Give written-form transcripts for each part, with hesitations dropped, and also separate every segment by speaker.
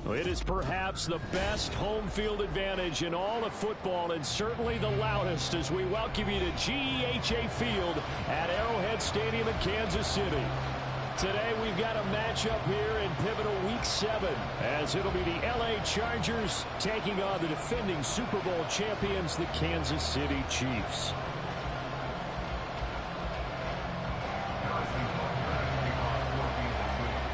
Speaker 1: It is perhaps the best home field advantage in all of football, and certainly the loudest, as we welcome you to GEHA Field at Arrowhead Stadium in Kansas City. Today we've got a matchup here in pivotal Week 7, as it'll be the LA Chargers taking on the defending Super Bowl champions, the Kansas City Chiefs.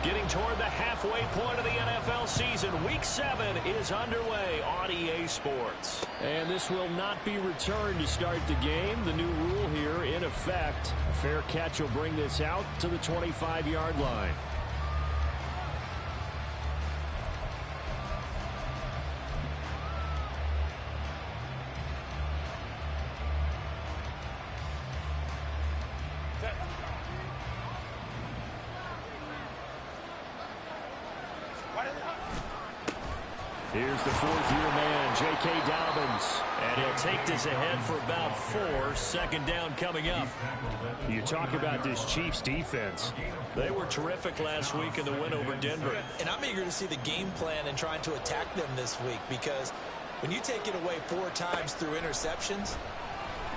Speaker 1: Getting toward the halfway point of the NFL season, Week 7 is underway on EA Sports. And this will not be returned to start the game. The new rule here in effect. A fair catch will bring this out to the 25-yard line. Here's the fourth-year man, J.K. Dobbins. And he'll take this ahead for about 4. Second down coming up. You talk about this Chiefs defense. They were terrific last week in the win over Denver.
Speaker 2: And I'm eager to see the game plan and trying to attack them this week, because when you take it away 4 times through interceptions,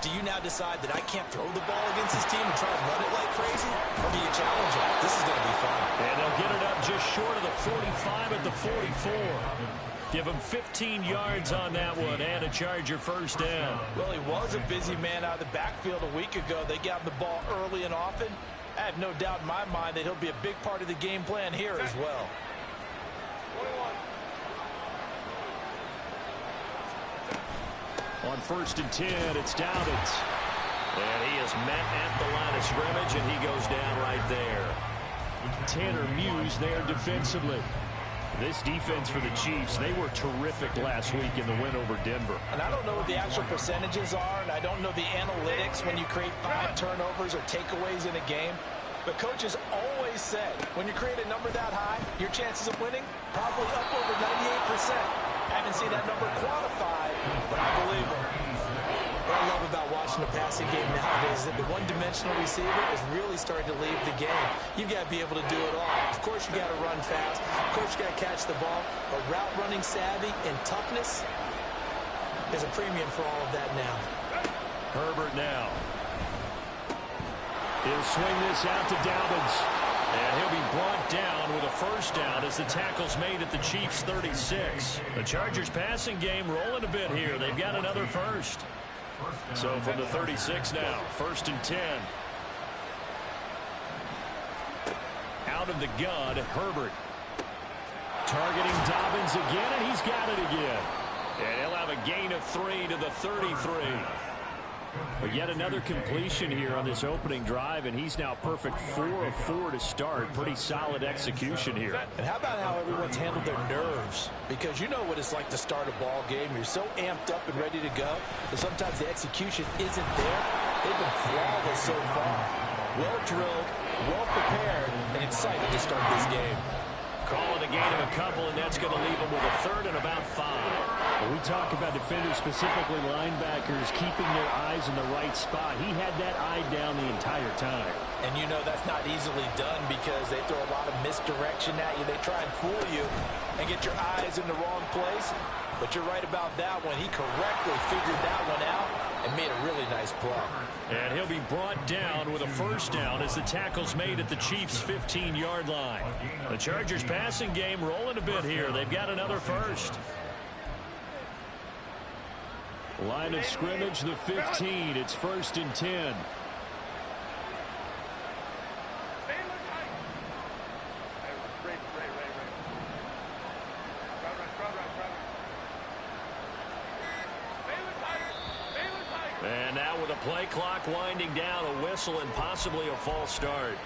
Speaker 2: do you now decide that I can't throw the ball against this team and try to run it like crazy? Or do you challenge them? This is going to be fun.
Speaker 1: And they'll get it up just short of the 45 at the 44. Give him 15 yards on that one and a Charger first down.
Speaker 2: Well, he was a busy man out of the backfield a week ago. They got him the ball early and often. I have no doubt in my mind that he'll be a big part of the game plan here as well.
Speaker 1: On 1st and 10, it's Dobbins. And he is met at the line of scrimmage, and he goes down right there. Tanner Muse there defensively. This defense for the Chiefs, they were terrific last week in the win over Denver.
Speaker 2: And I don't know what the actual percentages are, and I don't know the analytics when you create 5 turnovers or takeaways in a game. But coaches always said, when you create a number that high, your chances of winning probably up over 98%. I haven't seen that number quantified, but I believe them. What I love about watching the passing game nowadays is that the one-dimensional receiver is really starting to leave the game. You've got to be able to do it all. Of course, you got to run fast. Of course, you got to catch the ball. But route running savvy and toughness is a premium for all of that now.
Speaker 1: Herbert now. He'll swing this out to Dobbins. And he'll be brought down with a first down as the tackle's made at the Chiefs' 36. The Chargers passing game rolling a bit here. They've got another first. So from the 36 now, 1st and 10. Out of the gun, Herbert. Targeting Dobbins again, and he's got it again. And he'll have a gain of 3 to the 33. But yet another completion here on this opening drive, and he's now perfect 4 of 4 to start. Pretty solid execution here.
Speaker 2: And how about how everyone's handled their nerves? Because you know what it's like to start a ball game. You're so amped up and ready to go, but sometimes the execution isn't there. They've been flawless so far. Well drilled, well prepared, and excited to start this game.
Speaker 1: Calling a gain of a couple, and that's going to leave them with a 3rd and about 5. When we talk about defenders, specifically linebackers, keeping their eyes in the right spot, he had that eye down the entire time.
Speaker 2: And you know that's not easily done because they throw a lot of misdirection at you. They try and fool you and get your eyes in the wrong place. But you're right about that one. He correctly figured that one out and made a really nice play.
Speaker 1: And he'll be brought down with a first down as the tackle's made at the Chiefs' 15-yard line. The Chargers passing game rolling a bit here. They've got another first. Line of scrimmage, the 15. It's 1st and 10. And now with a play clock winding down, a whistle and possibly a false start.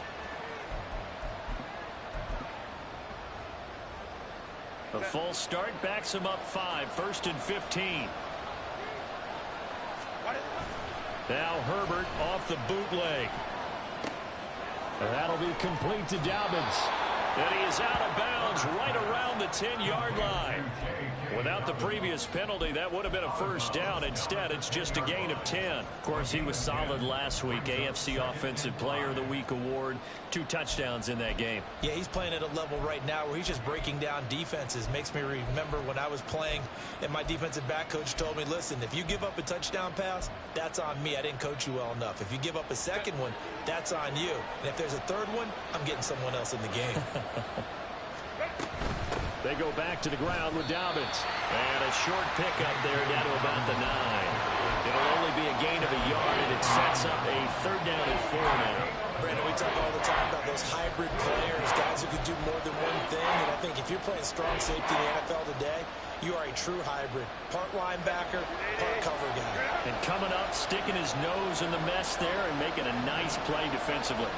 Speaker 1: A false start backs him up 5, 1st and 15. Now Herbert off the bootleg. And that'll be complete to Dobbins. And he is out of bounds right around the 10-yard line. Without the previous penalty, that would have been a first down. Instead, it's just a gain of 10. Of course, he was solid last week. AFC Offensive Player of the Week award. 2 touchdowns in that game.
Speaker 2: Yeah, he's playing at a level right now where he's just breaking down defenses. Makes me remember when I was playing and my defensive back coach told me, listen, if you give up a touchdown pass, that's on me. I didn't coach you well enough. If you give up a second one, that's on you. And if there's a third one, I'm getting someone else in the game.
Speaker 1: They go back to the ground with Dobbins. And a short pickup there down to about the 9. It'll only be a gain of a yard, and it sets up a 3rd down and 4 now.
Speaker 2: Brandon, we talk all the time about those hybrid players, guys who can do more than one thing. And I think if you're playing strong safety in the NFL today, you are a true hybrid. Part linebacker, part cover guy.
Speaker 1: And coming up, sticking his nose in the mess there and making a nice play defensively.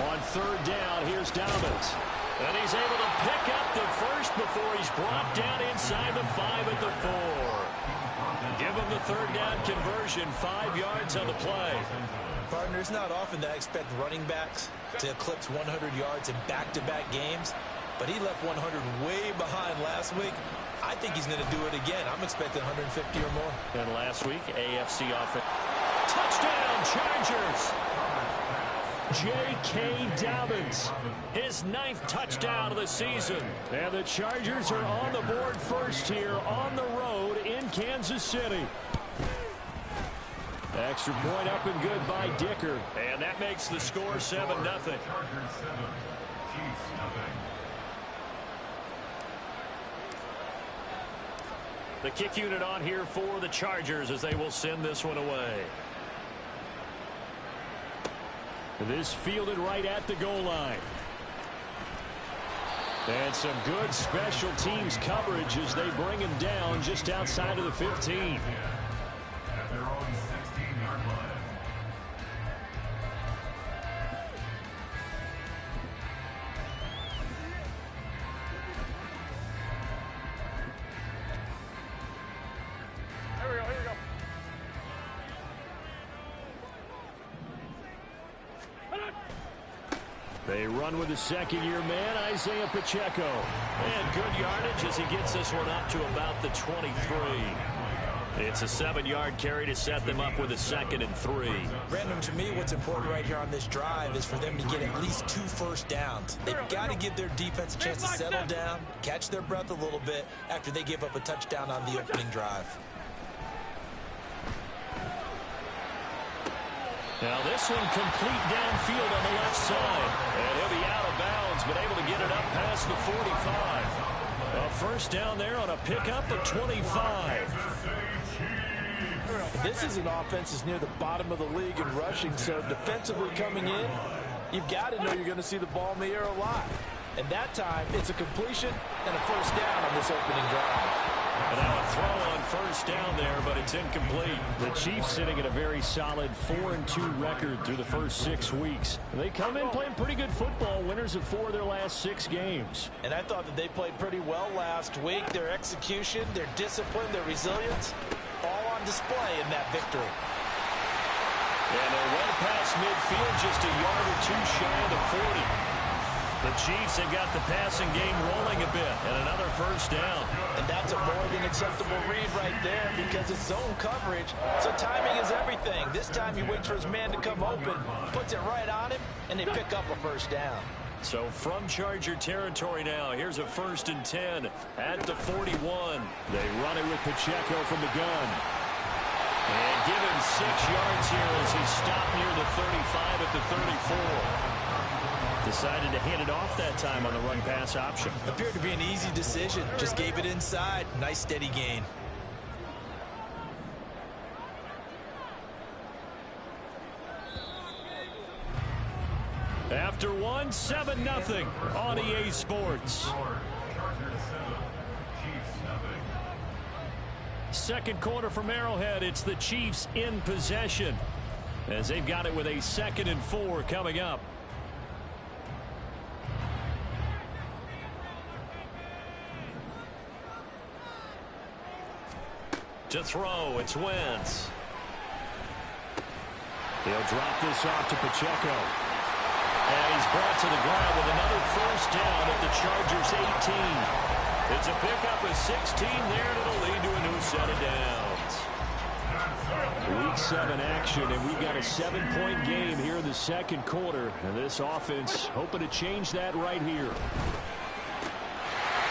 Speaker 1: On 3rd down, here's Dobbins. And he's able to pick up the first before he's brought down inside the 5 at the 4. Give him the 3rd down conversion, 5 yards on the play.
Speaker 2: Partner, it's not often that I expect running backs to eclipse 100 yards in back-to-back games, but he left 100 way behind last week. I think he's going to do it again. I'm expecting 150 or more.
Speaker 1: And last week, AFC offense. Touchdown, Chargers! J.K. Dobbins, his 9th touchdown of the season. And the Chargers are on the board first here on the road in Kansas City. Extra point up and good by Dicker. And that makes the score 7-0. The kick unit on here for the Chargers as they will send this one away. This fielded right at the goal line. And some good special teams coverage as they bring him down just outside of the 15. They run with the second-year man, Isaiah Pacheco. And good yardage as he gets this one up to about the 23. It's a 7-yard carry to set them up with a 2nd and 3.
Speaker 2: Brandon, to me, what's important right here on this drive is for them to get at least 2 first downs. They've got to give their defense a chance to settle down, catch their breath a little bit after they give up a touchdown on the opening drive.
Speaker 1: Now this one complete downfield on the left side. And he'll be out of bounds, but able to get it up past the 45. A first down there on a pickup at 25.
Speaker 2: This is an offense that's near the bottom of the league in rushing, so defensively coming in, you've got to know you're going to see the ball in the air a lot. And that time, it's a completion and a first down on this opening drive.
Speaker 1: And now a throw on first down there, but it's incomplete. The Chiefs sitting at a very solid 4-2 record through the first 6 weeks. They come in playing pretty good football, winners of 4 of their last 6 games.
Speaker 2: And I thought that they played pretty well last week. Their execution, their discipline, their resilience, all on display in that victory.
Speaker 1: And they're well past midfield, just a yard or 2 shy of the 40. The Chiefs have got the passing game rolling a bit, and another first down.
Speaker 2: And that's a more than acceptable read right there because it's zone coverage, so timing is everything. This time he waits for his man to come open, puts it right on him, and they pick up a first down.
Speaker 1: So from Charger territory now, here's a 1st and 10 at the 41. They run it with Pacheco from the gun. And give him 6 yards here as he stopped near the 35 at the 34. Decided to hand it off that time on the run-pass option.
Speaker 2: Appeared to be an easy decision. Just gave it inside. Nice steady gain.
Speaker 1: After one, 7-0 on EA Sports. Second quarter from Arrowhead. It's the Chiefs in possession as they've got it with a 2nd and 4 coming up. To throw, it's Wentz. He'll drop this off to Pacheco. And he's brought to the ground with another first down at the Chargers' 18. It's a pickup of 16 there, and it'll lead to a new set of downs. Week 7 action, and we've got a 7-point game here in the second quarter. And this offense hoping to change that right here. And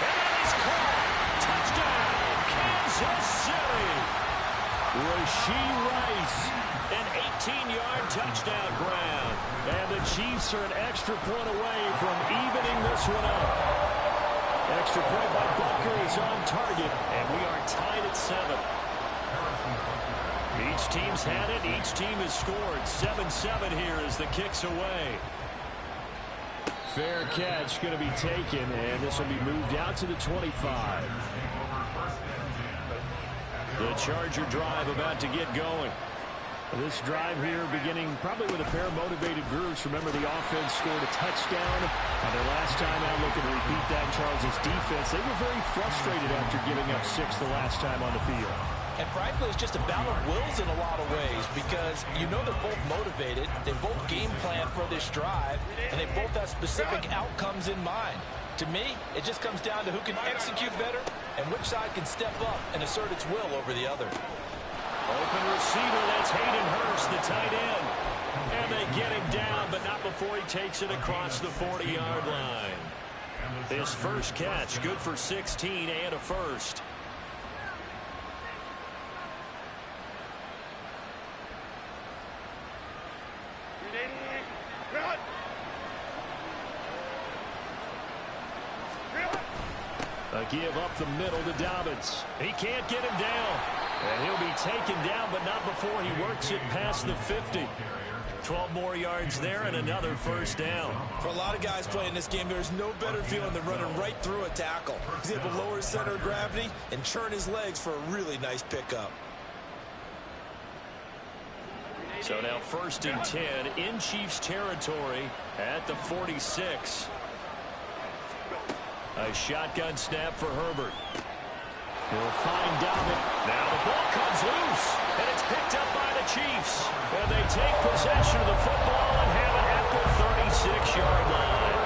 Speaker 1: that is caught. Touchdown, Kansas City. Rashee Rice, an 18-yard touchdown grab. And the Chiefs are an extra point away from evening this one up. Extra point by Butker is on target, and we are tied at 7. Each team's had it. Each team has scored. 7-7 here as the kick's away. Fair catch going to be taken, and this will be moved out to the 25. The Charger drive about to get going. This drive here beginning probably with a pair of motivated groups. Remember, the offense scored a touchdown on their last time out. Looking to repeat that in Charles' defense. They were very frustrated after giving up 6 the last time on the field.
Speaker 2: And frankly, it's just a battle of wills in a lot of ways because you know they're both motivated. They both game plan for this drive, and they both have specific outcomes in mind. To me, it just comes down to who can execute better and which side can step up and assert its will over the other.
Speaker 1: Open receiver, that's Hayden Hurst, the tight end. And they get him down, but not before he takes it across the 40-yard line. His first catch, good for 16 and a first. A give up the middle to Dobbins. He can't get him down. And he'll be taken down, but not before he works it past the 50. 12 more yards there and another first down.
Speaker 2: For a lot of guys playing this game, there's no better feeling than running right through a tackle. He's able to lower his center of gravity and churn his legs for a really nice pickup.
Speaker 1: So now 1st and 10 in Chiefs territory at the 46. A shotgun snap for Herbert. He'll find Dobbin. Now the ball comes loose, and it's picked up by the Chiefs. And they take possession of the football and have it at the 36-yard line.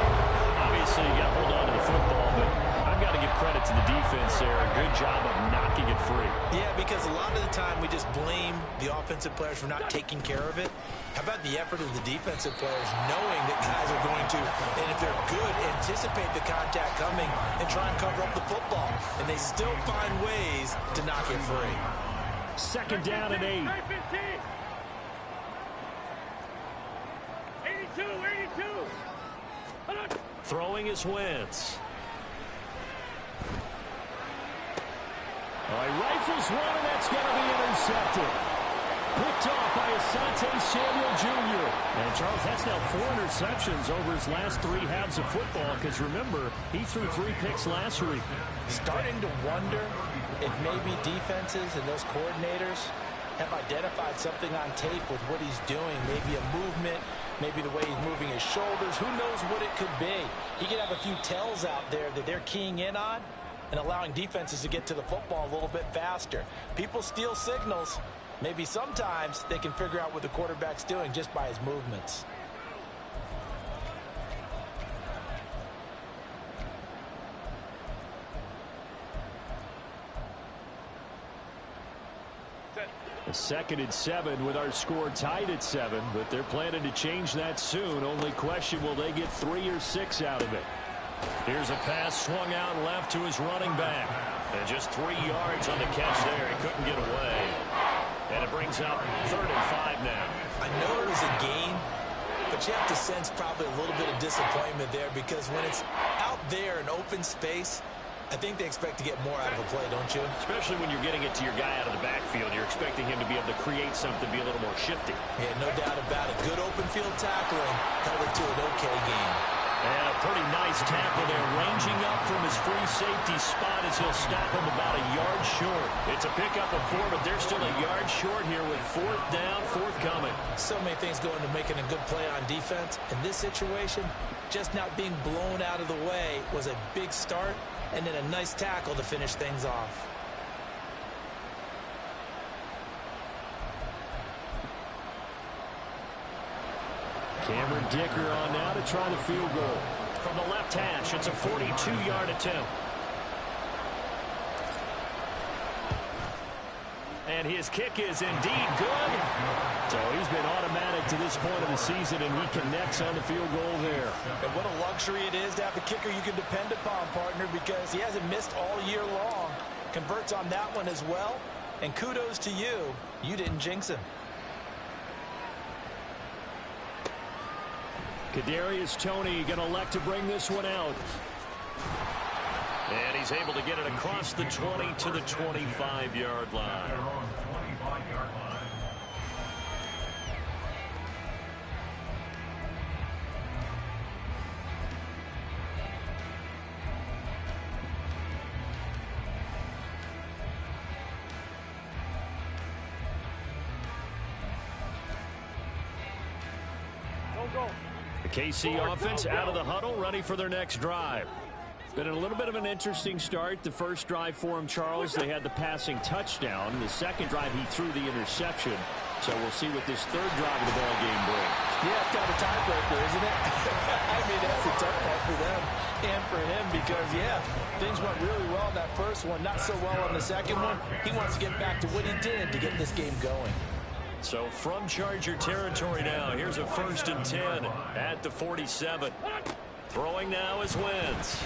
Speaker 1: Obviously, you got to hold on to the football, but I've got to give credit to the defense there. A good job of knocking it free.
Speaker 2: Yeah, because a lot of the time we just blame the offensive players for not taking care of it. How about the effort of the defensive players knowing that guys are going to, and if they're good, anticipate the contact coming and try and cover up the football. And they still find ways to knock it free.
Speaker 1: 2nd down and 8.
Speaker 3: 82.
Speaker 1: Throwing is Wentz. He rifles one, and that's going to be intercepted. Picked off by Asante Samuel Jr. And, Charles, that's now 4 interceptions over his last 3 halves of football because, remember, he threw 3 picks last week.
Speaker 2: Starting to wonder if maybe defenses and those coordinators have identified something on tape with what he's doing. Maybe a movement, maybe the way he's moving his shoulders. Who knows what it could be? He could have a few tells out there that they're keying in on and allowing defenses to get to the football a little bit faster. People steal signals. Maybe sometimes they can figure out what the quarterback's doing just by his movements.
Speaker 1: A 2nd and 7 with our score tied at 7, but they're planning to change that soon. Only question, will they get 3 or 6 out of it? Here's a pass swung out left to his running back. And just 3 yards on the catch there. He couldn't get away. And it brings up 3rd and 5 now.
Speaker 2: I know it was a gain, but you have to sense probably a little bit of disappointment there because when it's out there in open space, I think they expect to get more out of a play, don't you?
Speaker 1: Especially when you're getting it to your guy out of the backfield. You're expecting him to be able to create something, be a little more shifty.
Speaker 2: Yeah, no doubt about it. Good open field tackling held it to an okay game.
Speaker 1: And a pretty nice tackle there, ranging up from his free safety spot as he'll stop him about a yard short. It's a pickup of 4, but they're still a yard short here with 4th down, forthcoming.
Speaker 2: So many things go into making a good play on defense. In this situation, just not being blown out of the way was a big start, and then a nice tackle to finish things off.
Speaker 1: Cameron Dicker on now to try the field goal. From the left hash, it's a 42-yard attempt. And his kick is indeed good. So he's been automatic to this point of the season, and he connects on the field goal there.
Speaker 2: And what a luxury it is to have a kicker you can depend upon, partner, because he hasn't missed all year long. Converts on that one as well. And kudos to you. You didn't jinx him.
Speaker 1: Kadarius Toney going to elect to bring this one out. And he's able to get it across the 20 to the 25-yard line. The KC offense out of the huddle, ready for their next drive. Been a little bit of an interesting start. The first drive for him, Charles, they had the passing touchdown. The second drive, he threw the interception. So we'll see what this third drive of the ball game brings.
Speaker 2: Yeah, it's kind of a tiebreaker, isn't it? I mean, that's a tough part for them and for him because, yeah, things went really well in that first one, not so well on the second one. He wants to get back to what he did to get this game going.
Speaker 1: So from Charger territory now, here's a 1st and 10 at the 47. Throwing now is Wentz.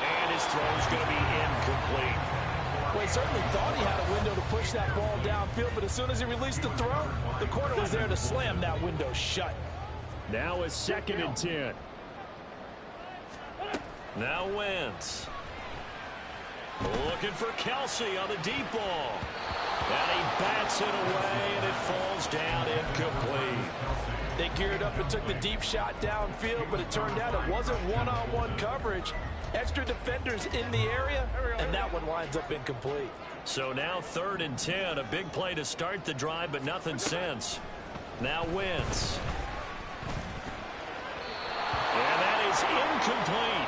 Speaker 1: And his throw's going to be incomplete.
Speaker 2: Well, he certainly thought he had a window to push that ball downfield, but as soon as he released the throw, the corner was there to slam that window shut.
Speaker 1: Now a 2nd and 10. Now Wentz. Looking for Kelsey on the deep ball. And he bats it away, and it falls down incomplete.
Speaker 2: They geared up and took the deep shot downfield, but it turned out it wasn't one-on-one coverage. Extra defenders in the area, and that one winds up incomplete.
Speaker 1: So now 3rd and 10, a big play to start the drive, but nothing since. Now Wentz. And that is incomplete.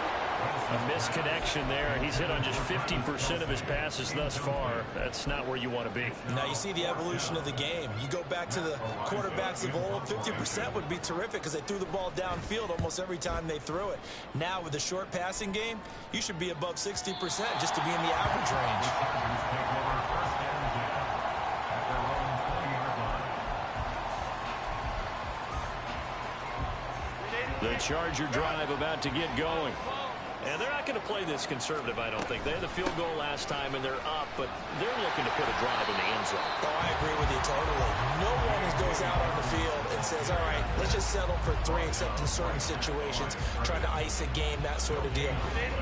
Speaker 1: A misconnection there. He's hit on just 50% of his passes thus far. That's not where you want to be.
Speaker 2: Now you see the evolution of the game. You go back to the quarterbacks of old, 50% would be terrific because they threw the ball downfield almost every time they threw it. Now with the short passing game, you should be above 60% just to be in the average range.
Speaker 1: The Charger drive about to get going. And they're not going to play this conservative, I don't think. They had the field goal last time, and they're up, but they're looking to put a drive in the end zone.
Speaker 2: Oh, I agree with you totally. No one goes out on the field and says, all right, let's just settle for 3, except in certain situations, trying to ice a game, that sort of deal.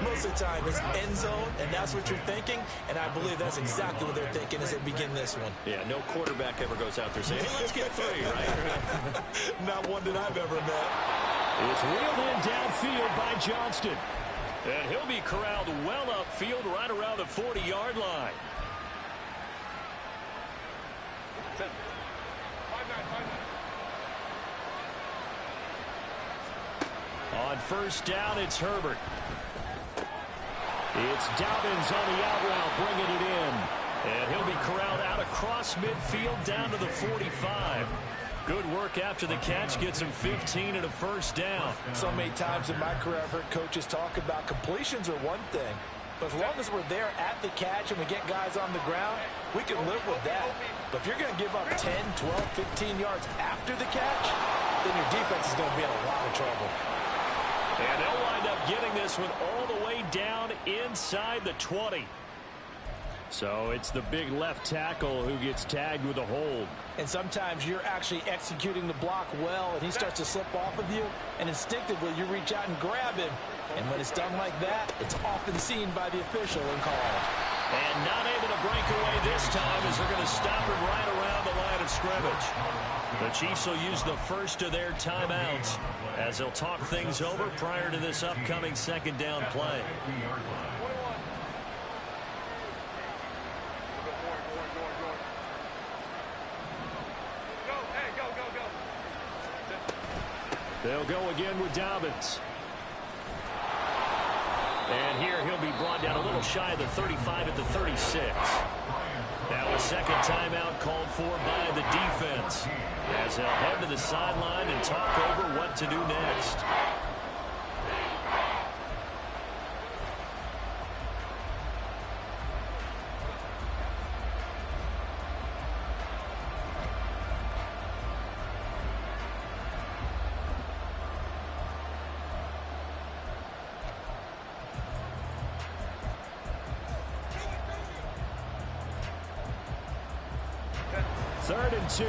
Speaker 2: Most of the time, it's end zone, and that's what you're thinking, and I believe that's exactly what they're thinking as they begin this one.
Speaker 1: Yeah, no quarterback ever goes out there saying, hey, let's get 3, right?
Speaker 2: Not one that I've ever met.
Speaker 1: It's reeled in downfield by Johnston. And he'll be corralled well upfield right around the 40-yard line. On 1st down, it's Herbert. It's Dobbins on the out route, bringing it in. And he'll be corralled out across midfield down to the 45. Good work after the catch, gets him 15 and a 1st down. So many times in my career I've heard coaches talk about completions are one thing, but as long as we're there at the catch and we get guys on the ground, we can live with that. But if you're going to give up 10, 12, 15 yards after the catch, then your defense is going to be in a lot of trouble. And they'll wind up getting this one all the way down inside the 20. So it's the big left tackle who gets tagged with a hold. And sometimes you're actually executing the block well, and he starts to slip off of you, and instinctively you reach out and grab him. And when it's done like that, it's often seen by the official and called. And not able to break away this time as they're going to stop him right around the line of scrimmage. The Chiefs will use the first of their timeouts as they'll talk things over prior to this upcoming 2nd down play. They'll go again with Dobbins. And here he'll be brought down a little shy of the 35 at the 36. Now a 2nd timeout called for by the defense as they'll head to the sideline and talk over what to do next. 3rd and 2.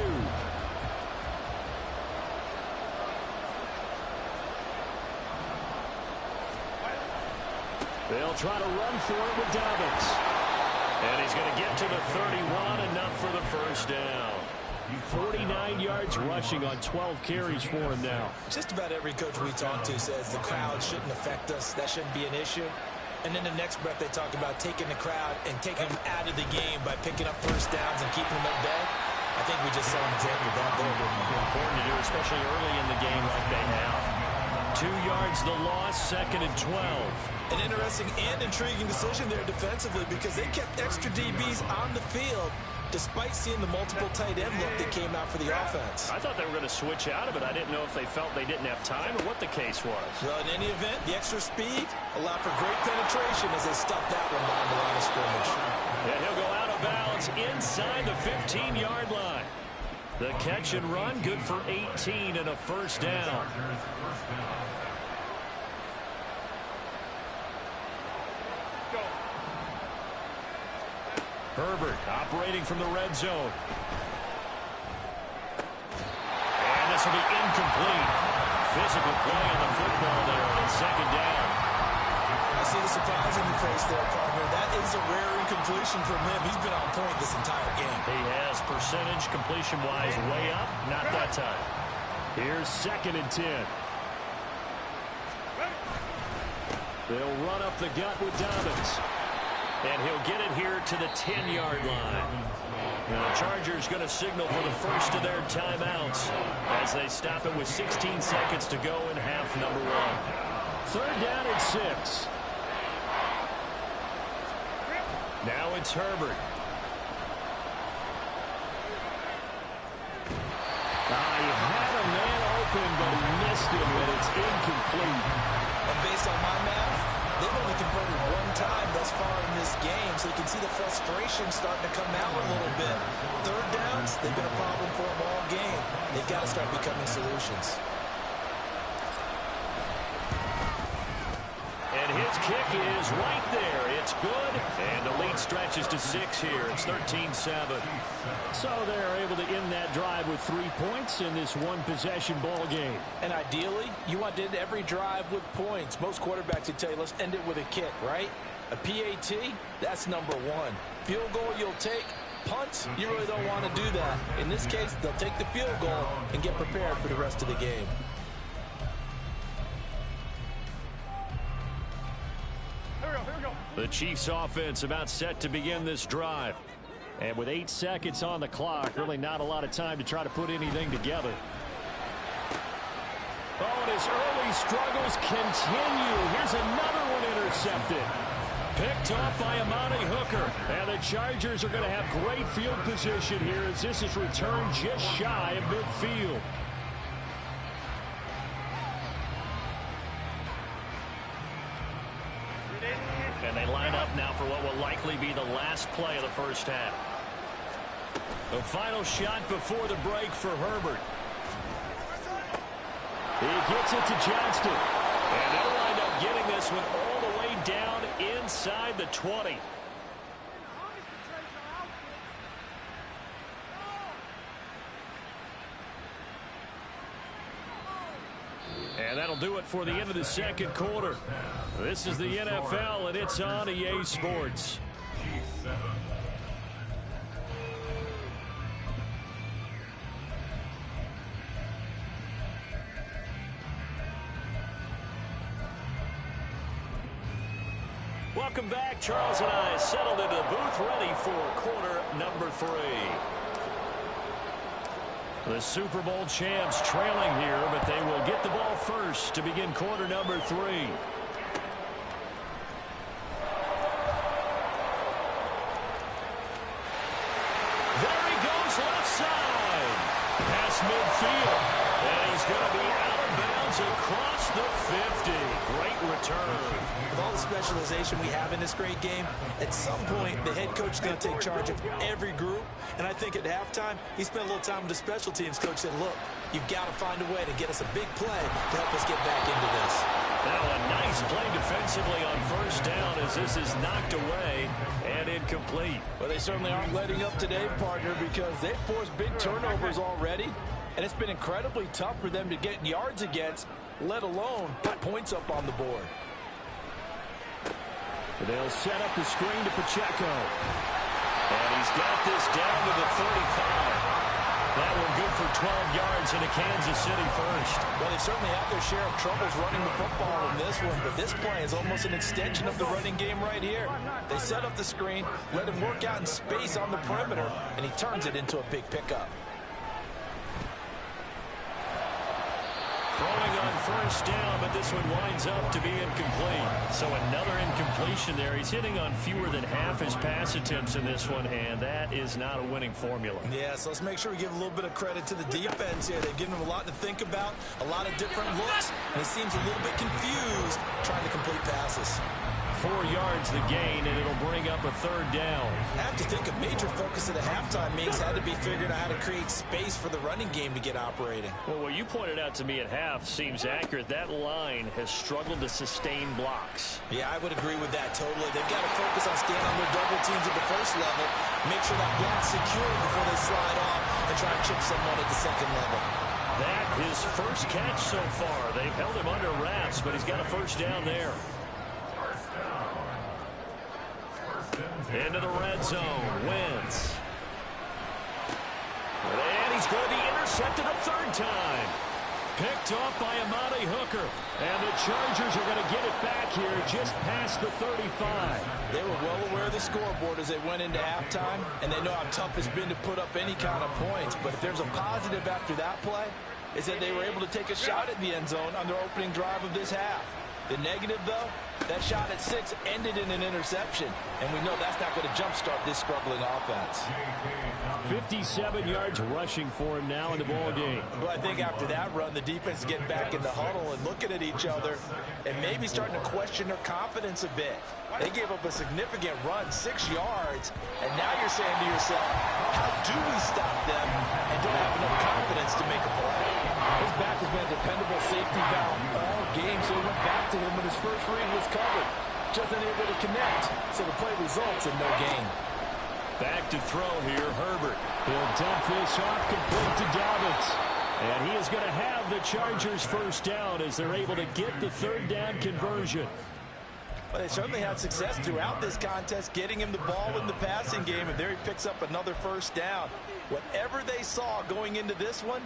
Speaker 1: They'll try to run for it with Dobbins. And he's going to get to the 31, enough for the first down. 49 yards rushing on 12 carries for him now.
Speaker 2: Just about every coach we talk to says the crowd shouldn't affect us. That shouldn't be an issue. And then the next breath they talk about taking the crowd and taking them out of the game by picking up first downs and keeping them at bay. I think we just saw an example of that there.
Speaker 1: Important to do, especially early in the game like they have. 2 yards the loss, 2nd and 12.
Speaker 2: An interesting and intriguing decision there defensively because they kept extra DBs on the field despite seeing the multiple tight end look that came out for the offense.
Speaker 1: I thought they were going to switch out of it. I didn't know if they felt they didn't have time or what the case was.
Speaker 2: Well, in any event, the extra speed allowed for great penetration as they stuffed that one behind the line of scrimmage.
Speaker 1: And he'll go out of bounds inside the 15-yard line. The catch and run, good for 18 and a first down. Herbert operating from the red zone. And this will be incomplete. Physical play on the football there on 2nd down.
Speaker 2: I see the surprise in your face there, partner. That is a rare incompletion from him. He's been on point this entire game.
Speaker 1: He has percentage completion-wise way up. Not that time. Here's 2nd and 10. They'll run up the gut with Dobbins. And he'll get it here to the 10-yard line. Now the Chargers going to signal for the first of their timeouts as they stop it with 16 seconds to go in half number 1. 3rd down and 6. Now it's Herbert. He had a man open, but he missed him, and it's incomplete.
Speaker 2: And based on my math, they've only converted one time thus far in this game, so you can see the frustration starting to come out a little bit. 3rd downs, they've been a problem for them all game. They've got to start becoming solutions.
Speaker 1: And his kick is right there. It's good, and the lead stretches to 6 here. It's 13-7. So they're able to end that drive with 3 points in this one-possession ball game.
Speaker 2: And ideally, you want to end every drive with points. Most quarterbacks would tell you, let's end it with a kick, right? A PAT, that's number 1. Field goal you'll take. Punts, you really don't want to do that. In this case, they'll take the field goal and get prepared for the rest of the game.
Speaker 1: The Chiefs offense about set to begin this drive. And with 8 seconds on the clock, really not a lot of time to try to put anything together. Oh, and his early struggles continue. Here's another one intercepted. Picked off by Amani Hooker. And the Chargers are going to have great field position here as this is returned just shy of midfield. And they line up now for what will likely be the last play of the first half. The final shot before the break for Herbert. He gets it to Johnston. And they'll wind up getting this one all the way down inside the 20. And that'll do it for the end of the second quarter. This is the NFL, and it's on EA Sports. Welcome back. Charles and I settled into the booth ready for quarter number 3. The Super Bowl champs trailing here, but they will get the ball first to begin quarter number 3. There he goes left side. Past midfield. And he's going to be out of bounds across the 50. Great return.
Speaker 2: With all the specialization we have in this great game, at some point, the head coach is going to take charge of every group. And I think at halftime, he spent a little time with the special teams coach and said, look, you've got to find a way to get us a big play to help us get back into this.
Speaker 1: Now a nice play defensively on first down as this is knocked away and incomplete.
Speaker 2: Well, they certainly aren't letting up today, partner, because they've forced big turnovers already, and it's been incredibly tough for them to get yards against, let alone put points up on the board.
Speaker 1: They'll set up the screen to Pacheco. And he's got this down to the 35. That one good for 12 yards into Kansas City first.
Speaker 2: Well, they certainly have their share of troubles running the football in this one, but this play is almost an extension of the running game right here. They set up the screen, let him work out in space on the perimeter, and he turns it into a big pickup.
Speaker 1: Throwing on first down, but this one winds up to be incomplete. So another incompletion there. He's hitting on fewer than half his pass attempts in this one, and that is not a winning formula.
Speaker 2: Yeah, so let's make sure we give a little bit of credit to the defense here. They've given him a lot to think about, a lot of different looks, and he seems a little bit confused trying to complete passes.
Speaker 1: 4 yards the gain, and it'll bring up a third down.
Speaker 2: I have to think a major focus at the halftime meetings had to be figuring out how to create space for the running game to get operating.
Speaker 1: Well, what you pointed out to me at half seems accurate. That line has struggled to sustain blocks.
Speaker 2: Yeah, I would agree with that totally. They've got to focus on staying on their double teams at the first level, make sure that block's secure before they slide off and try and chip someone at the second level.
Speaker 1: That his first catch so far. They've held him under wraps, but he's got a first down there. Into the red zone. Wentz. And he's going to be intercepted a third time. Picked off by Amani Hooker. And the Chargers are going to get it back here just past the 35.
Speaker 2: They were well aware of the scoreboard as they went into halftime, and they know how tough it's been to put up any kind of points. But if there's a positive after that play, is that they were able to take a shot at the end zone on their opening drive of this half. The negative, though, that shot at 6 ended in an interception, and we know that's not going to jumpstart this struggling offense.
Speaker 1: 57 yards rushing for him now in the ball game.
Speaker 2: Well, I think after that run, the defense is getting back in the huddle and looking at each other and maybe starting to question their confidence a bit. They gave up a significant run, 6 yards, and now you're saying to yourself, how do we stop them and don't have enough confidence to make a play? His back has been a dependable safety valve all game, so he went back to him when his first read was covered. Just unable to connect, so the play results in no gain.
Speaker 1: Back to throw here, Herbert. He'll dump this off complete to Dobbins. And he is going to have the Chargers first down as they're able to get the third down conversion.
Speaker 2: Well, they certainly had success throughout this contest, getting him the ball in the passing game, and there he picks up another first down. Whatever they saw going into this one,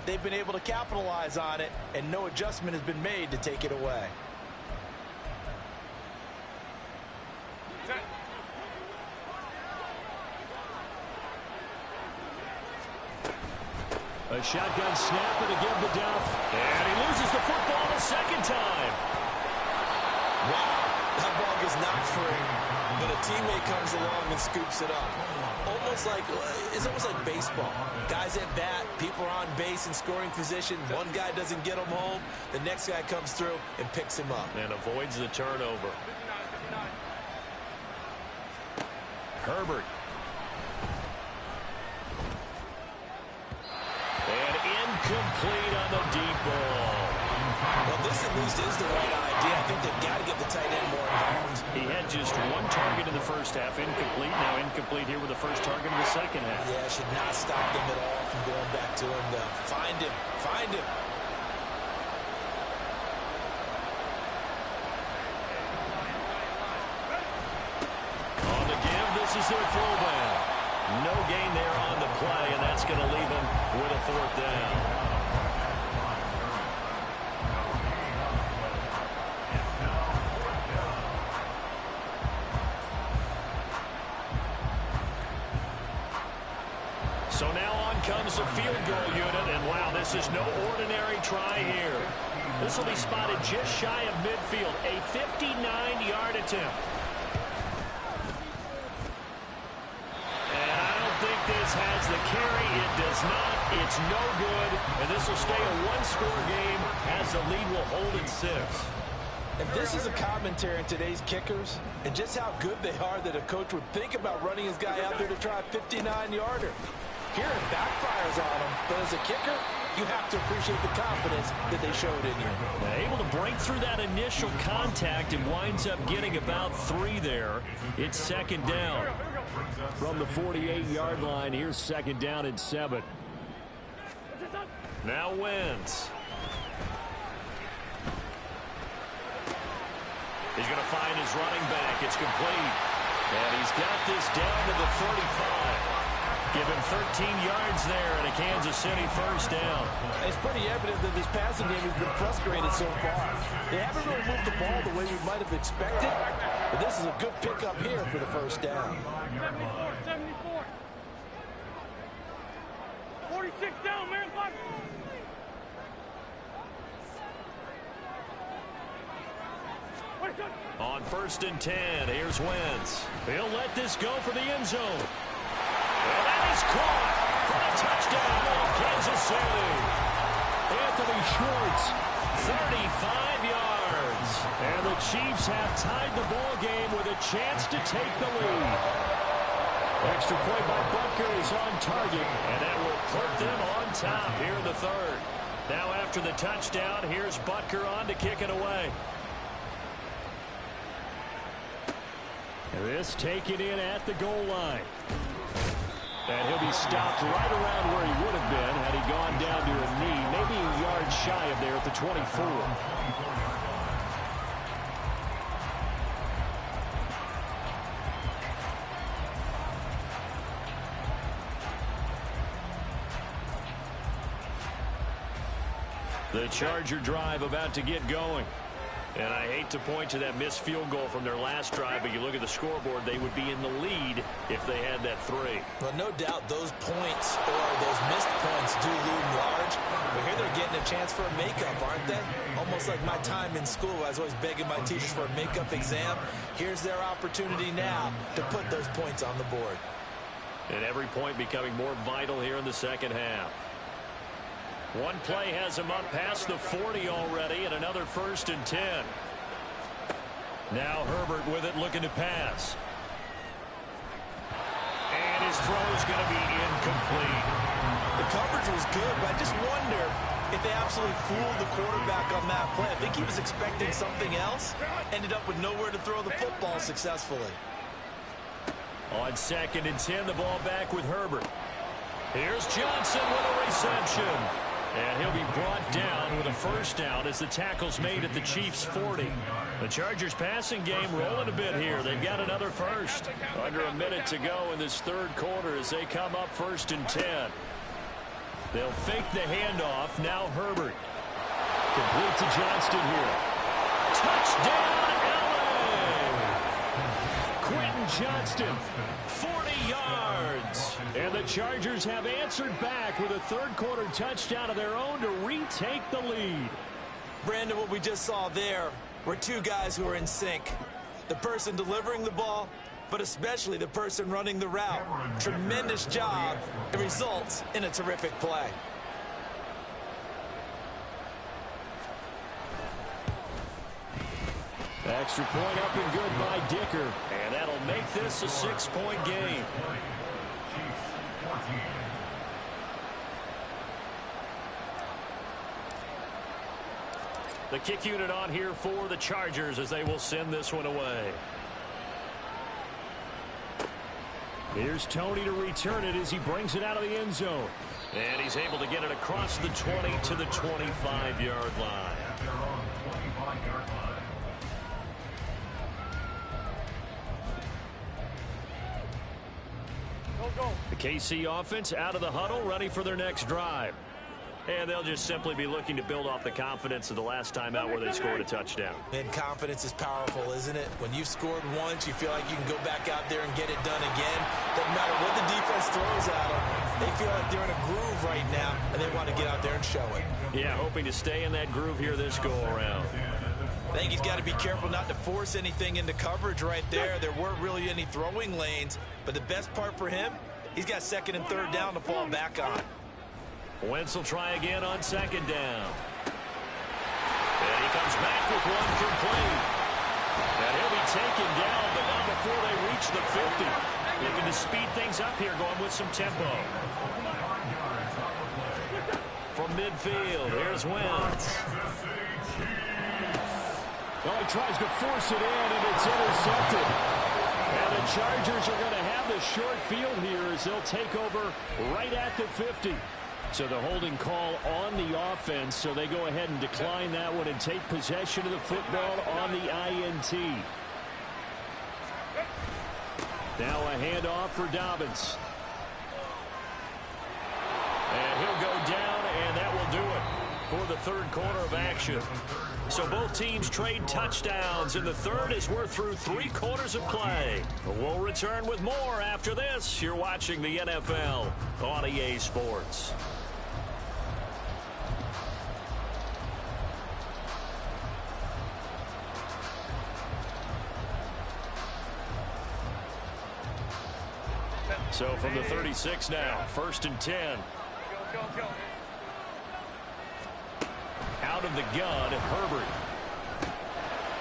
Speaker 2: they've been able to capitalize on it, and no adjustment has been made to take it away.
Speaker 1: A shotgun snap and again to Duff. And he loses the football a second time.
Speaker 2: Wow, that ball gets knocked free, but a teammate comes along and scoops it up. It's almost like baseball. Guys at bat, people are on base in scoring position. One guy doesn't get him home. The next guy comes through and picks him up.
Speaker 1: And avoids the turnover. Herbert. And incomplete on the deep ball.
Speaker 2: Well, this at least is the right idea. I think they've got to get the tight end more involved.
Speaker 1: He had just one target in the first half, incomplete. Now incomplete here with the first target in the second half.
Speaker 2: Yeah, should not stop them at all from going back to him. Find him. Find him.
Speaker 1: On the give, this is their fullback. No gain there on the play, and that's going to leave him with a fourth down. So now on comes the field goal unit, and wow, this is no ordinary try here. This will be spotted just shy of midfield, a 59-yard attempt. And I don't think this has the carry. It does not. It's no good, and this will stay a one-score game as the lead will hold at 6.
Speaker 2: And this is a commentary on today's kickers and just how good they are that a coach would think about running his guy out there to try a 59-yarder. Here it backfires on him, but as a kicker, you have to appreciate the confidence that they showed in you.
Speaker 1: Able to break through that initial contact and winds up getting about 3 there. It's second down. From the 48-yard line, here's second down and 7. Now Wentz. He's going to find his running back. It's complete. And he's got this down to the 35. Give him 13 yards there and a Kansas City first down.
Speaker 2: It's pretty evident that this passing game has been frustrated so far. They haven't really moved the ball the way we might have expected, but this is a good pickup here for the first down.
Speaker 3: 74. 46 down, man.
Speaker 1: On first and 10, here's Wentz. He'll let this go for the end zone. And that is caught for a touchdown, Kansas City. Anthony Schwartz, 35 yards. And the Chiefs have tied the ball game with a chance to take the lead. Extra point by Butker is on target, and that will put them on top here in the third. Now after the touchdown, here's Butker on to kick it away. This taken in at the goal line. And he'll be stopped right around where he would have been had he gone down to a knee, maybe a yard shy of there at the 24. The Charger drive about to get going. And I hate to point to that missed field goal from their last drive, but you look at the scoreboard, they would be in the lead if they had that 3.
Speaker 2: Well, no doubt those points or those missed points do loom large. But here they're getting a chance for a makeup, aren't they? Almost like my time in school. I was always begging my teachers for a makeup exam. Here's their opportunity now to put those points on the board.
Speaker 1: And every point becoming more vital here in the second half. One play has him up past the 40 already, and another first and 10. Now Herbert with it, looking to pass. And his throw is going to be incomplete.
Speaker 2: The coverage was good, but I just wonder if they absolutely fooled the quarterback on that play. I think he was expecting something else. Ended up with nowhere to throw the football successfully.
Speaker 1: On second and 10, the ball back with Herbert. Here's Johnson with a reception. And he'll be brought down with a first down as the tackle's made at the Chiefs' 40. The Chargers passing game rolling a bit here. They've got another first. Under a minute to go in this third quarter as they come up first and 10. They'll fake the handoff. Now Herbert. Complete to Johnston here. Touchdown, LA! Quentin Johnston, 40 yards. And the Chargers have answered back with a third-quarter touchdown of their own to retake the lead.
Speaker 2: Brandon, what we just saw there were two guys who are in sync. The person delivering the ball, but especially the person running the route. Tremendous job. It results in a terrific play.
Speaker 1: Extra point up and good by Dicker. And that'll make this a 6-point game. The kick unit on here for the Chargers as they will send this one away. Here's Tony to return it as he brings it out of the end zone. And he's able to get it across the 20 to the 25-yard line. The KC offense out of the huddle, ready for their next drive. And they'll just simply be looking to build off the confidence of the last time out where they scored a touchdown.
Speaker 2: And confidence is powerful, isn't it? When you've scored once, you feel like you can go back out there and get it done again. Doesn't matter what the defense throws at them. They feel like they're in a groove right now, and they want to get out there and show it.
Speaker 1: Yeah, hoping to stay in that groove here this go-around.
Speaker 2: I think he's got to be careful not to force anything into coverage right there. There weren't really any throwing lanes, but the best part for him, he's got second and third down to fall back on.
Speaker 1: Wentz will try again on second down. And he comes back with one complete. And he'll be taken down, but not before they reach the 50. Looking to speed things up here, going with some tempo. From
Speaker 4: midfield. Here's Wentz.
Speaker 1: Well, he tries to force it in, and it's intercepted. And the Chargers are going to have the short field here as they'll take over right at the 50. So the holding call on the offense, so they go ahead and decline that one and take possession of the football on the INT. Now a handoff for Dobbins. And he'll go down, and that will do it for the third quarter of action. So both teams trade touchdowns in the third as we're through 3 quarters of play. We'll return with more after this. You're watching the NFL on EA Sports. So from the 36 now, 1st and 10.
Speaker 3: Go.
Speaker 1: Out of the gun, Herbert.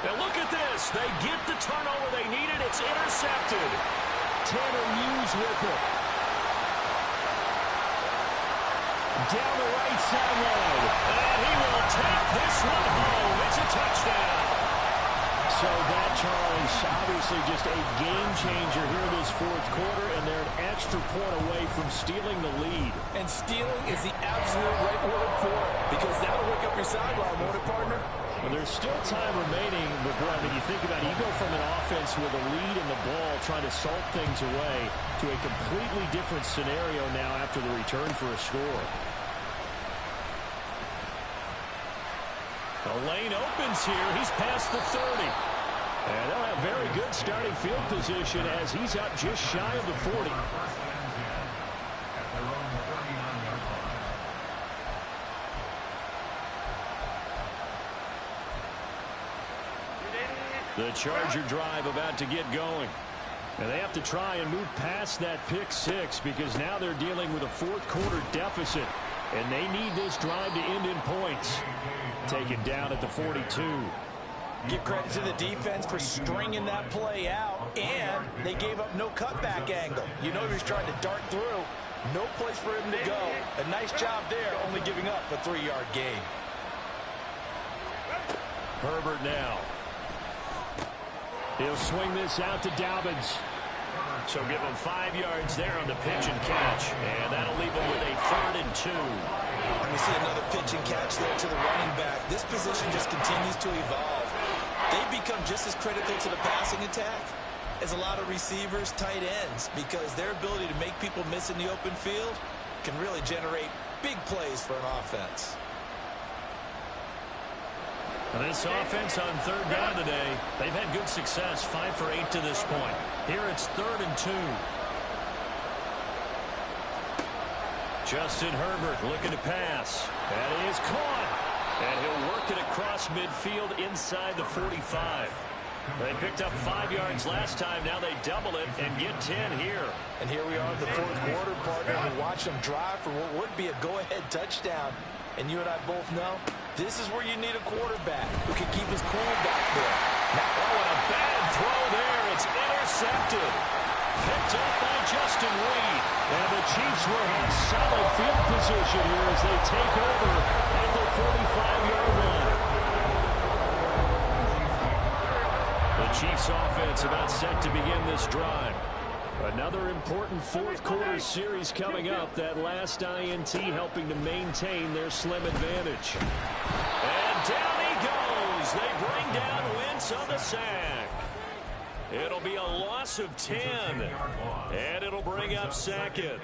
Speaker 4: Now look at this. They get the turnover they needed. It's intercepted.
Speaker 1: Tanner Hughes with it. Down the right sideline.
Speaker 4: And he will take this one home. It's a touchdown.
Speaker 1: So that, Charles, obviously just a game changer here in this fourth quarter, and they're an extra point away from stealing the lead.
Speaker 2: And stealing is the absolute right word for it, because that'll wake up your sideline, won't it, partner?
Speaker 1: Well, there's still time remaining, but boy, I mean, you think about it, you go from an offense with a lead in the ball trying to salt things away to a completely different scenario now after the return for a score. The lane opens here. He's past the 30. And they'll have very good starting field position as he's up just shy of the 40. The Charger drive about to get going. And they have to try and move past that pick six because now they're dealing with a fourth quarter deficit. And they need this drive to end in points. Taken down at the 42.
Speaker 2: Give credit to the defense for stringing that play out, and they gave up no cutback angle. You know he was trying to dart through. No place for him to go. A nice job there, only giving up a 3-yard gain.
Speaker 1: Herbert now. He'll swing this out to Dobbins.
Speaker 4: So give him 5 yards there on the pitch and catch. And that'll leave him with a 3rd and 2.
Speaker 2: And we see another pitch and catch there to the running back. This position just continues to evolve. They become just as critical to the passing attack as a lot of receivers, tight ends, because their ability to make people miss in the open field can really generate big plays for an offense.
Speaker 4: This offense on 3rd down today, they've had good success, 5 for 8 to this point. Here it's 3rd and 2. Justin Herbert looking to pass. That is caught. And he'll work it across midfield inside the 45. They picked up 5 yards last time. Now they double it and get 10 here.
Speaker 2: And here we are in the fourth quarter, partner. We watch them drive for what would be a go-ahead touchdown. And you and I both know this is where you need a quarterback who can keep his cool back there.
Speaker 4: Now, and a bad throw there. It's intercepted. Picked up by Justin Reed.
Speaker 1: And the Chiefs will have solid field position here as they take over at the 45-yard line. The Chiefs offense about set to begin this drive. Another important fourth quarter series coming up. That last INT helping to maintain their slim advantage.
Speaker 4: And down he goes. They bring down Wentz on the sack. It'll be a loss of 10. And it'll bring up 2nd.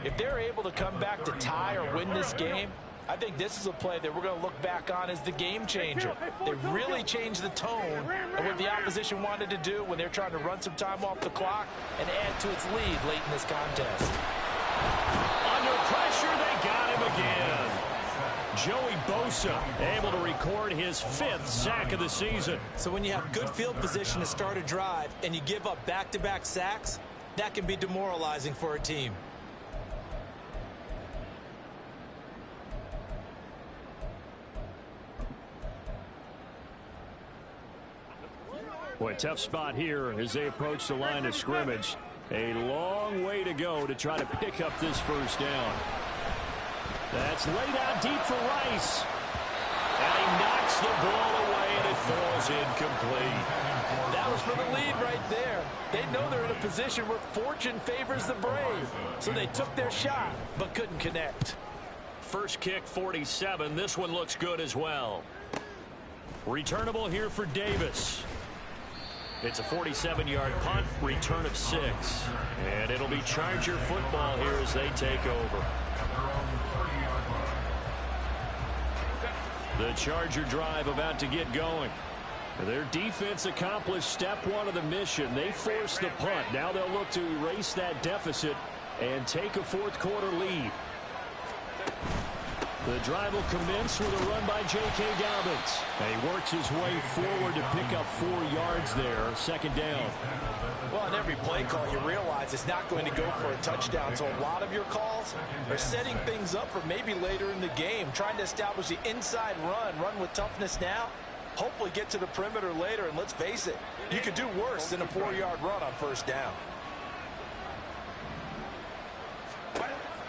Speaker 2: If they're able to come back to tie or win this game, I think this is a play that we're going to look back on as the game changer. They really changed the tone of what the opposition wanted to do when they're trying to run some time off the clock and add to its lead late in this contest.
Speaker 4: Under pressure, they got him again.
Speaker 1: Joey Bosa able to record his 5th sack of the season.
Speaker 2: So when you have good field position to start a drive and you give up back-to-back sacks, that can be demoralizing for a team.
Speaker 1: Boy, tough spot here as they approach the line of scrimmage. A long way to go to try to pick up this first down. That's laid out deep for Rice.
Speaker 4: And he knocks the ball away, and it falls incomplete.
Speaker 2: That was for the lead right there. They know they're in a position where fortune favors the brave. So they took their shot, but couldn't connect.
Speaker 4: First kick, 47. This one looks good as well. Returnable here for Davis. It's a 47-yard punt, return of 6. And it'll be Charger football here as they take over. The Charger drive about to get going. Their defense accomplished step 1 of the mission. They forced the punt. Now they'll look to erase that deficit and take a fourth-quarter lead. The drive will commence with a run by J.K. Dobbins. And he works his way forward to pick up 4 yards there, second down.
Speaker 2: Well, on every play call, you realize it's not going to go for a touchdown. So a lot of your calls are setting things up for maybe later in the game, trying to establish the inside run with toughness now, hopefully get to the perimeter later. And let's face it, you could do worse than a 4-yard run on first down.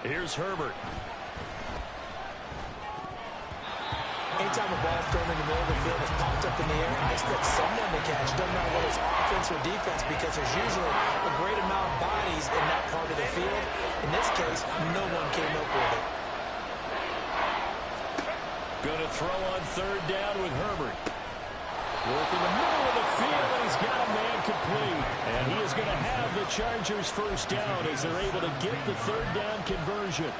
Speaker 4: Here's Herbert.
Speaker 2: Anytime a ball's thrown in the middle of the field, it's popped up in the air, I expect someone to catch. Doesn't matter whether it's offense or defense, because there's usually a great amount of bodies in that part of the field. In this case, no one came up with it.
Speaker 4: Going to throw on third down with Herbert.
Speaker 1: Work in the middle of the field, and he's got a man complete. And he is going to have the Chargers first down as they're able to get the third down conversion.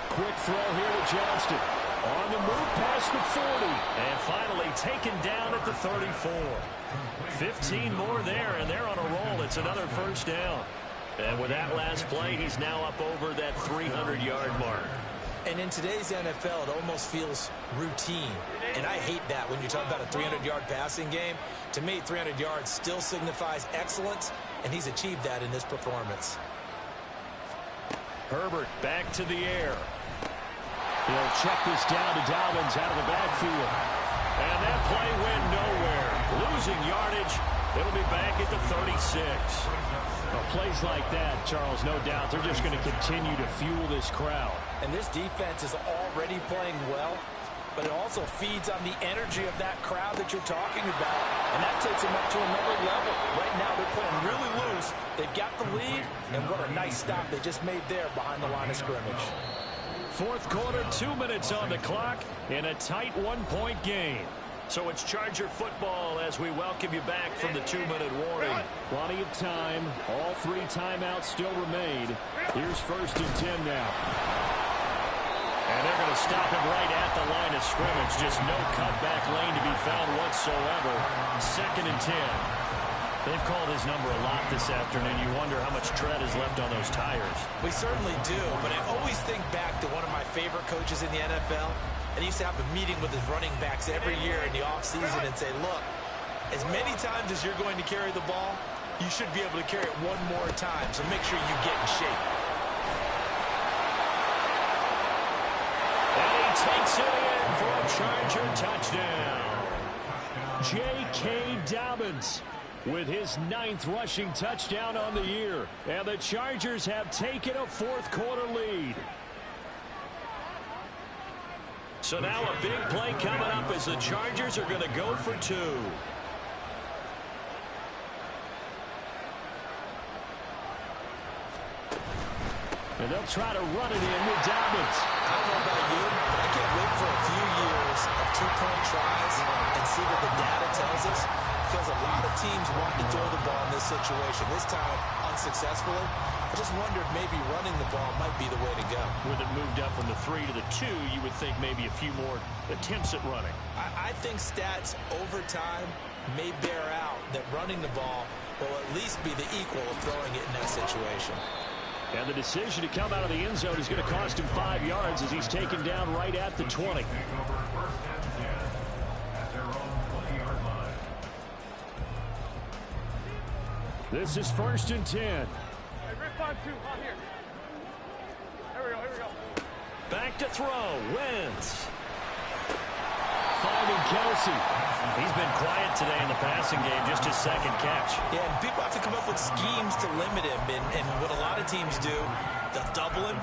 Speaker 1: Quick throw here to Johnston. On the move past the 40.
Speaker 4: And finally taken down at the 34. 15 more there, and they're on a roll. It's another first down. And with that last play, he's now up over that 300-yard mark.
Speaker 2: And in today's NFL, it almost feels routine. And I hate that when you talk about a 300-yard passing game. To me, 300 yards still signifies excellence, and he's achieved that in this performance.
Speaker 4: Herbert back to the air.
Speaker 1: He'll check this down to Dobbins out of the backfield.
Speaker 4: And that play went nowhere. Losing yardage. It'll be back at the 36.
Speaker 1: Well, plays like that, Charles, no doubt, they're just going to continue to fuel this crowd.
Speaker 2: And this defense is already playing well, but it also feeds on the energy of that crowd that you're talking about, and that takes them up to another level. Right now, they're playing really loose. They've got the lead, and what a nice stop they just made there behind the line of scrimmage.
Speaker 1: Fourth quarter, 2 minutes on the clock in a tight one-point game.
Speaker 4: So it's Charger football as we welcome you back from the 2-minute warning.
Speaker 1: Plenty of time. All 3 timeouts still remain. Here's 1st and 10 now.
Speaker 4: And they're going to stop him right at the line of scrimmage. Just no cutback lane to be found whatsoever. 2nd and 10. They've called his number a lot this afternoon. You wonder how much tread is left on those tires.
Speaker 2: We certainly do, but I always think back to one of my favorite coaches in the NFL. And he used to have a meeting with his running backs every year in the offseason and say, look, as many times as you're going to carry the ball, you should be able to carry it one more time, so make sure you get in shape.
Speaker 4: And he takes it in for a Charger touchdown.
Speaker 1: J.K. Dobbins with his 9th rushing touchdown on the year. And the Chargers have taken a fourth-quarter lead.
Speaker 4: So now a big play coming up as the Chargers are going to go for 2.
Speaker 1: And they'll try to run it in with Dobbins.
Speaker 2: I don't know about you, but I can't wait for a few years of 2-point tries and see what the data tells us. Because a lot of teams want to throw the ball in this situation. This time, unsuccessfully. I just wonder if maybe running the ball might be the way to go.
Speaker 4: With it moved up from the 3 to the 2, you would think maybe a few more attempts at running.
Speaker 2: I think stats over time may bear out that running the ball will at least be the equal of throwing it in that situation.
Speaker 1: And the decision to come out of the end zone is going to cost him 5 yards as he's taken down right at the 20. This is 1st and 10.
Speaker 3: Hey, Rick 5-2, out here. Here we go.
Speaker 4: Back to throw. Wentz.
Speaker 1: Finds finding Kelsey.
Speaker 4: He's been quiet today in the passing game, just his second catch.
Speaker 2: Yeah, and people have to come up with schemes to limit him. And what a lot of teams do, they'll double him,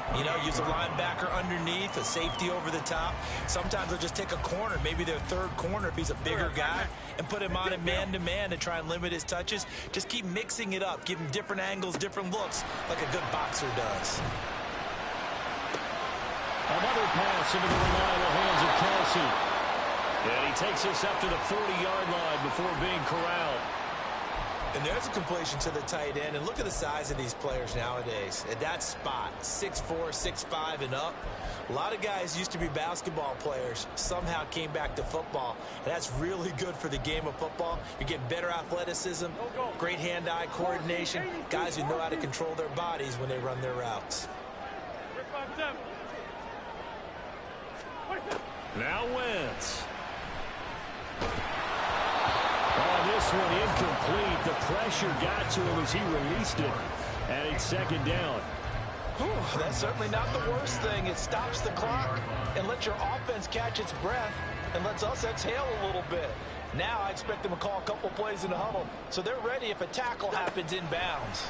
Speaker 2: use a linebacker underneath, a safety over the top. Sometimes they'll just take a corner, maybe their third corner if he's a bigger guy, and put him on it man-to-man to try and limit his touches. Just keep mixing it up, give him different angles, different looks, like a good boxer does.
Speaker 1: Another pass into the reliable hands of Kelsey.
Speaker 4: And he takes us up to the 40-yard line before being corralled.
Speaker 2: And there's a completion to the tight end. And look at the size of these players nowadays. At that spot, 6'4", 6'5", and up. A lot of guys used to be basketball players, somehow came back to football. And that's really good for the game of football. You're getting better athleticism, great hand-eye coordination, guys who know how to control their bodies when they run their routes.
Speaker 4: Now Wentz.
Speaker 1: On this one, incomplete. The pressure got to him as he released it. And it's second down.
Speaker 2: Whew, that's certainly not the worst thing. It stops the clock and lets your offense catch its breath and lets us exhale a little bit. Now I expect them to call a couple plays in the huddle, so they're ready if a tackle happens inbounds.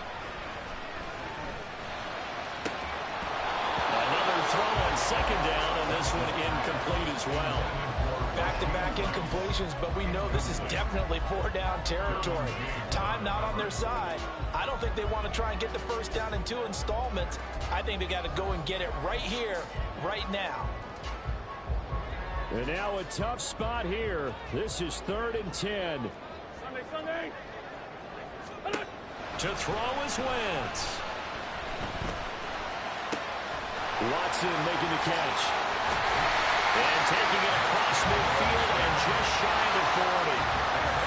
Speaker 4: Another throw on second down, and this one incomplete as well.
Speaker 2: Back-to-back incompletions, but we know this is definitely four-down territory. Time not on their side. I don't think they want to try and get the first down in 2 installments. I think they got to go and get it right here, right now.
Speaker 1: And now a tough spot here. This is 3rd and 10.
Speaker 3: Sunday.
Speaker 4: To throw is Wentz.
Speaker 1: Watson making the catch.
Speaker 4: And taking it across midfield and just shy of the 40.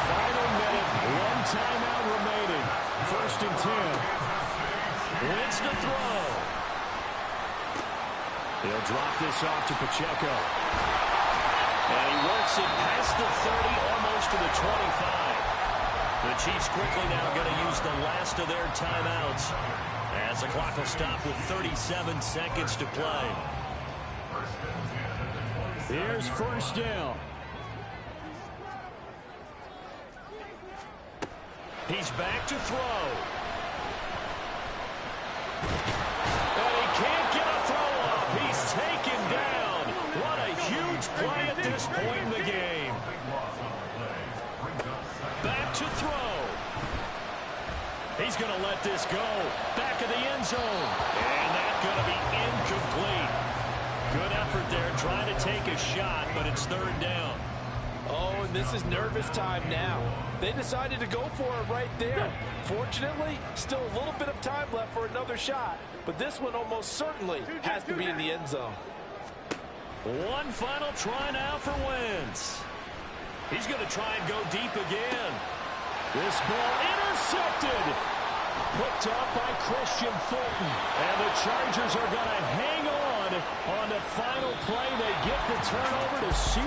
Speaker 1: Final minute, 1 timeout remaining. 1st and 10.
Speaker 4: Wentz to throw.
Speaker 1: He'll drop this off to Pacheco.
Speaker 4: And he works it past the 30, almost to the 25. The Chiefs quickly now going to use the last of their timeouts, as the clock will stop with 37 seconds to play.
Speaker 1: Here's 1st down.
Speaker 4: He's back to throw. And he can't get a throw off. He's taken down. What a huge play at this point in the game. Back to throw. He's going to let this go. Back of the end zone. And that's going to be incomplete. Good effort there, trying to take a shot, but it's 3rd down.
Speaker 2: Oh, and this is nervous time now. They decided to go for it right there. Fortunately, still a little bit of time left for another shot, but this one almost certainly has to be in the end zone.
Speaker 4: One final try now for Wentz. He's going to try and go deep again.
Speaker 1: This ball intercepted. Picked up by Christian Fulton. And the Chargers are going to hang on the final play. They get the turnover to see.